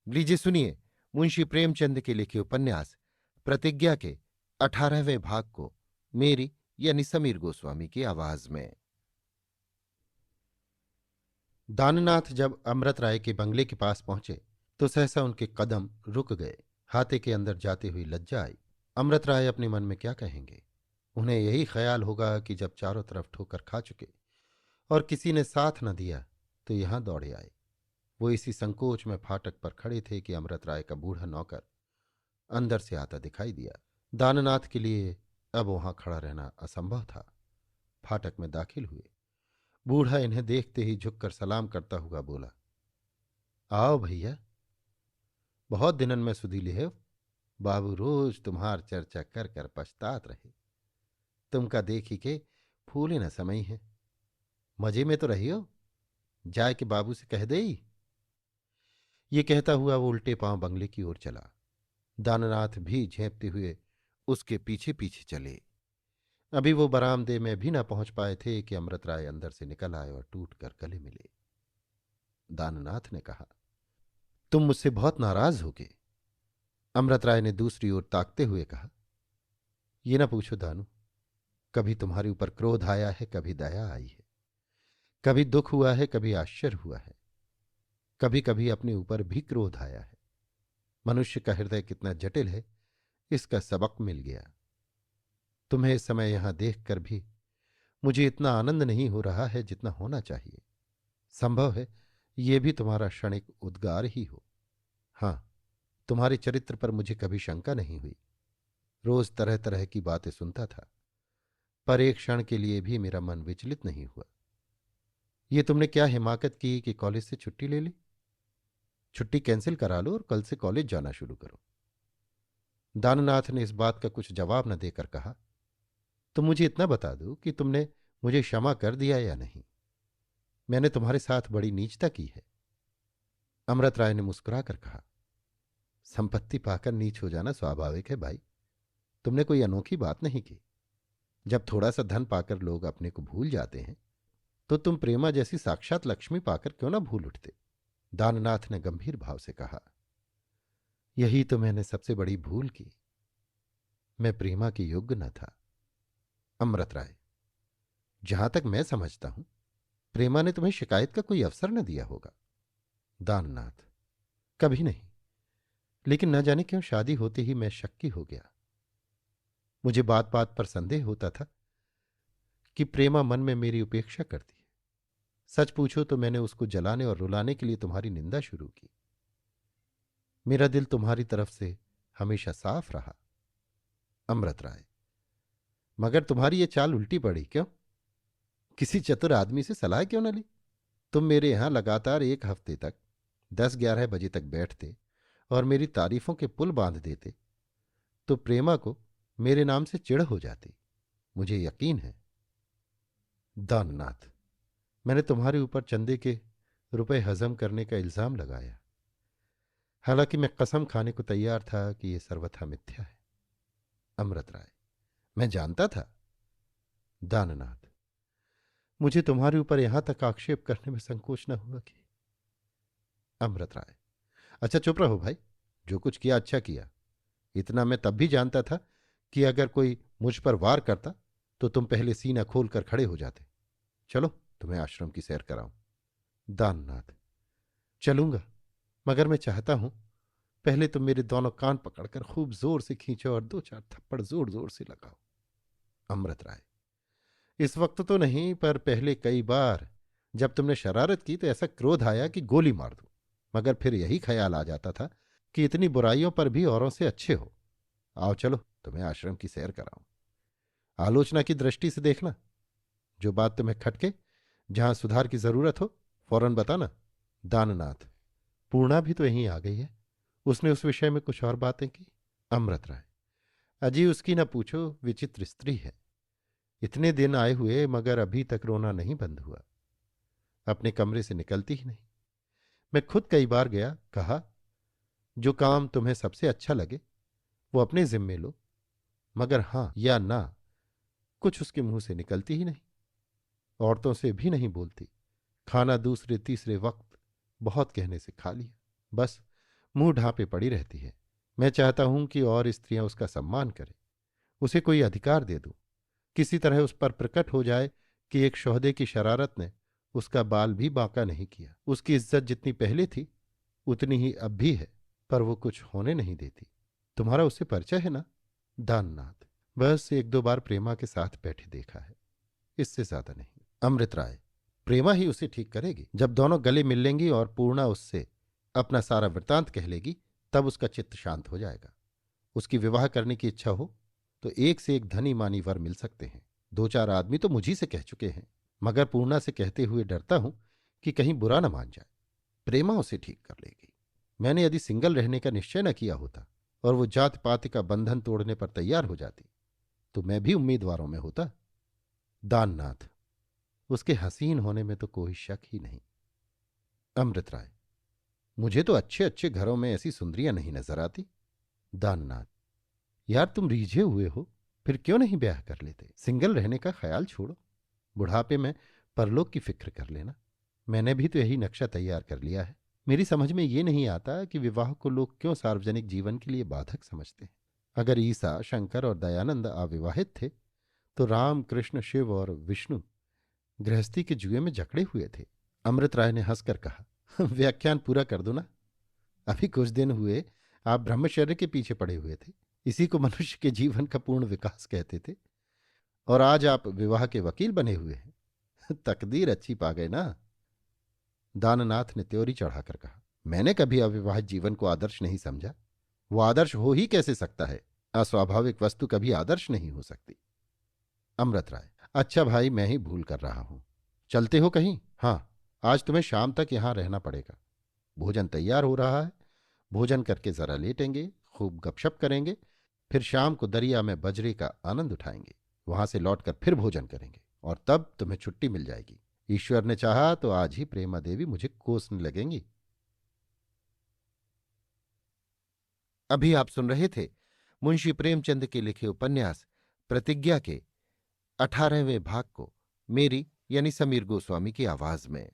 लीजिए सुनिए मुंशी प्रेमचंद के लिखे उपन्यास प्रतिज्ञा के 18वें भाग को मेरी यानी समीर गोस्वामी की आवाज में। दाननाथ जब अमृत राय के बंगले के पास पहुंचे तो सहसा उनके कदम रुक गए। हाथे के अंदर जाते हुई लज्जा आई। अमृत राय अपने मन में क्या कहेंगे। उन्हें यही ख्याल होगा कि जब चारों तरफ ठोकर खा चुके और किसी ने साथ न दिया तो यहां दौड़े आए। वो इसी संकोच में फाटक पर खड़े थे कि अमृत राय का बूढ़ा नौकर अंदर से आता दिखाई दिया। दाननाथ के लिए अब वहां खड़ा रहना असंभव था। फाटक में दाखिल हुए। बूढ़ा इन्हें देखते ही झुककर सलाम करता हुआ बोला, आओ भैया, बहुत दिनन में सुधीली है। बाबू रोज तुम्हार चर्चा कर कर पछतात रहे। तुमका देखी के फूले न समय है। मजे में तो रही हो, जाए के बाबू से कह दे। ये कहता हुआ वो उल्टे पांव बंगले की ओर चला। दाननाथ भी झेंपते हुए उसके पीछे पीछे चले। अभी वो बरामदे में भी न पहुंच पाए थे कि अमृत राय अंदर से निकल आए और टूट कर गले मिले। दाननाथ ने कहा, तुम मुझसे बहुत नाराज होगे। अमृत राय ने दूसरी ओर ताकते हुए कहा, ये ना पूछो दानू, कभी तुम्हारे ऊपर क्रोध आया है, कभी दया आई है, कभी दुख हुआ है, कभी आश्चर्य हुआ है, कभी कभी अपने ऊपर भी क्रोध आया है। मनुष्य का हृदय कितना जटिल है, इसका सबक मिल गया। तुम्हें इस समय यहां देखकर भी मुझे इतना आनंद नहीं हो रहा है जितना होना चाहिए। संभव है ये भी तुम्हारा क्षणिक उद्गार ही हो। हां, तुम्हारे चरित्र पर मुझे कभी शंका नहीं हुई। रोज तरह तरह की बातें सुनता था, पर एक क्षण के लिए भी मेरा मन विचलित नहीं हुआ। ये तुमने क्या हिमाकत की कि कॉलेज से छुट्टी ले ली? छुट्टी कैंसिल करा लो और कल से कॉलेज जाना शुरू करो। दाननाथ ने इस बात का कुछ जवाब न देकर कहा, तो मुझे इतना बता दो कि तुमने मुझे क्षमा कर दिया या नहीं। मैंने तुम्हारे साथ बड़ी नीचता की है। अमृत राय ने मुस्कुराकर कहा, संपत्ति पाकर नीच हो जाना स्वाभाविक है भाई। तुमने कोई अनोखी बात नहीं की। जब थोड़ा सा धन पाकर लोग अपने को भूल जाते हैं तो तुम प्रेमा जैसी साक्षात लक्ष्मी पाकर क्यों ना भूल उठते। दाननाथ ने गंभीर भाव से कहा, यही तो मैंने सबसे बड़ी भूल की। मैं प्रेमा के योग्य न था। अमृत राय, जहां तक मैं समझता हूं प्रेमा ने तुम्हें शिकायत का कोई अवसर न दिया होगा। दाननाथ, कभी नहीं, लेकिन न जाने क्यों शादी होते ही मैं शक्की हो गया। मुझे बात बात पर संदेह होता था कि प्रेमा मन में मेरी उपेक्षा करती है। सच पूछो तो मैंने उसको जलाने और रुलाने के लिए तुम्हारी निंदा शुरू की। मेरा दिल तुम्हारी तरफ से हमेशा साफ रहा। अमृत राय, मगर तुम्हारी ये चाल उल्टी पड़ी क्यों? किसी चतुर आदमी से सलाह क्यों न ली? तुम मेरे यहां लगातार एक हफ्ते तक 10-11 बजे तक बैठते और मेरी तारीफों के पुल बांध देते तो प्रेमा को मेरे नाम से चिढ़ हो जाती, मुझे यकीन है। दाननाथ, मैंने तुम्हारे ऊपर चंदे के रुपए हजम करने का इल्जाम लगाया, हालांकि मैं कसम खाने को तैयार था कि यह सर्वथा मिथ्या है। अमृत राय, मैं जानता था। दाननाथ, मुझे तुम्हारे ऊपर यहां तक आक्षेप करने में संकोच न हुआ कि। अमृत राय, अच्छा चुप रहो भाई, जो कुछ किया अच्छा किया। इतना मैं तब भी जानता था कि अगर कोई मुझ पर वार करता तो तुम पहले सीना खोल कर खड़े हो जाते। चलो तुम्हें आश्रम की सैर कराऊं। दाननाथ, चलूंगा, मगर मैं चाहता हूं पहले तुम मेरे दोनों कान पकड़कर खूब जोर से खींचो और 2-4 थप्पड़ जोर जोर से लगाओ। अमृत राय, इस वक्त तो नहीं, पर पहले कई बार जब तुमने शरारत की तो ऐसा क्रोध आया कि गोली मार दूं, मगर फिर यही ख्याल आ जाता था कि इतनी बुराइयों पर भी औरों से अच्छे हो। आओ चलो तुम्हें आश्रम की सैर कराऊं। आलोचना की दृष्टि से देखना, जो बात तुम्हें खटके, जहां सुधार की जरूरत हो, फौरन बताना। दाननाथ, पूर्णा भी तो यहीं आ गई है, उसने उस विषय में कुछ और बातें की। अमृत राय, अजी उसकी न पूछो, विचित्र स्त्री है। इतने दिन आए हुए मगर अभी तक रोना नहीं बंद हुआ। अपने कमरे से निकलती ही नहीं। मैं खुद कई बार गया, कहा जो काम तुम्हें सबसे अच्छा लगे वो अपने जिम्मे लो, मगर हां या ना कुछ उसके मुंह से निकलती ही नहीं। औरतों से भी नहीं बोलती। खाना दूसरे तीसरे वक्त बहुत कहने से खा लिया। बस मुंह ढांपे पड़ी रहती है। मैं चाहता हूं कि और स्त्रियां उसका सम्मान करें, उसे कोई अधिकार दे दूं, किसी तरह उस पर प्रकट हो जाए कि एक शोहदे की शरारत ने उसका बाल भी बांका नहीं किया। उसकी इज्जत जितनी पहले थी उतनी ही अब भी है, पर वो कुछ होने नहीं देती। तुम्हारा उससे परिचय है ना? दाननाथ, बस एक दो बार प्रेमा के साथ बैठे देखा है, इससे ज्यादा नहीं। अमृत राय, प्रेमा ही उसे ठीक करेगी। जब दोनों गले मिल लेंगी और पूर्णा उससे अपना सारा वृतांत कह लेगी, तब उसका चित्त शांत हो जाएगा। उसकी विवाह करने की इच्छा हो तो एक से एक धनी मानी वर मिल सकते हैं। दो चार आदमी तो मुझी से कह चुके हैं, मगर पूर्णा से कहते हुए डरता हूं कि कहीं बुरा न मान जाए। प्रेमा उसे ठीक कर लेगी। मैंने यदि सिंगल रहने का निश्चय न किया होता और वो जात पात का बंधन तोड़ने पर तैयार हो जाती तो मैं भी उम्मीदवारों में होता। दाननाथ, उसके हसीन होने में तो कोई शक ही नहीं। अमृत राय, मुझे तो अच्छे अच्छे घरों में ऐसी सुंदरियां नहीं नजर आती। दाननाथ, यार तुम रीझे हुए हो, फिर क्यों नहीं ब्याह कर लेते? सिंगल रहने का ख्याल छोड़ो, बुढ़ापे में परलोक की फिक्र कर लेना। मैंने भी तो यही नक्शा तैयार कर लिया है। मेरी समझ में ये नहीं आता कि विवाह को लोग क्यों सार्वजनिक जीवन के लिए बाधक समझते हैं। अगर ईसा, शंकर और दयानंद अविवाहित थे तो राम, कृष्ण, शिव और विष्णु गृहस्थी के जुए में जकड़े हुए थे। अमृत राय ने हंसकर कहा, व्याख्यान पूरा कर दो ना। अभी कुछ दिन हुए आप ब्रह्मचर्य के पीछे पड़े हुए थे, इसी को मनुष्य के जीवन का पूर्ण विकास कहते थे, और आज आप विवाह के वकील बने हुए हैं। तकदीर अच्छी पा गए ना? दाननाथ ने त्योरी चढ़ाकर कहा, मैंने कभी अविवाहित जीवन को आदर्श नहीं समझा। वो आदर्श हो ही कैसे सकता है? अस्वाभाविक वस्तु कभी आदर्श नहीं हो सकती। अमृत राय, अच्छा भाई, मैं ही भूल कर रहा हूं। चलते हो कहीं? हाँ, आज तुम्हें शाम तक यहां रहना पड़ेगा। भोजन तैयार हो रहा है, भोजन करके जरा लेटेंगे, खूब गपशप करेंगे, फिर शाम को दरिया में बजरे का आनंद उठाएंगे। वहां से लौटकर फिर भोजन करेंगे और तब तुम्हें छुट्टी मिल जाएगी। ईश्वर ने चाहा तो आज ही प्रेमा देवी मुझे कोसने लगेंगी। अभी आप सुन रहे थे मुंशी प्रेमचंद के लिखे उपन्यास प्रतिज्ञा के 18वें भाग को मेरी यानी समीर गोस्वामी की आवाज में।